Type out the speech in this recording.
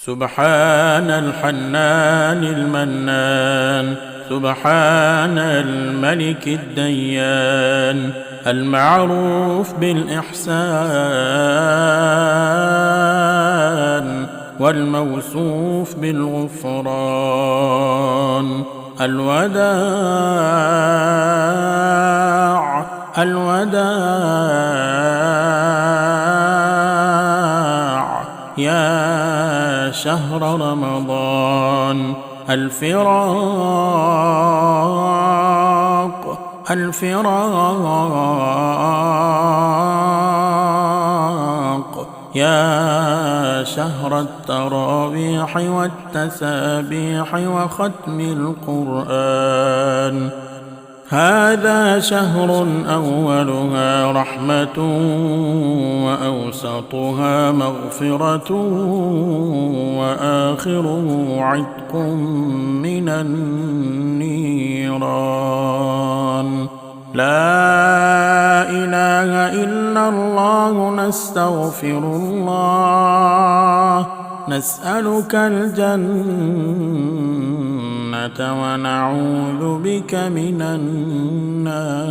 سبحان الحنان المنان، سبحان الملك الديان، المعروف بالإحسان والموصوف بالغفران. الوداع الوداع يا شهر رمضان. الفراق الفراق يا شهر التراويح والتسابيح وختم القرآن. هذا شهر أولها رحمة وأوسطها مغفرة وآخره عتق من النيران. لا إله إلا الله، نستغفر الله، نسألك الجنة ونعوذ بك من النار.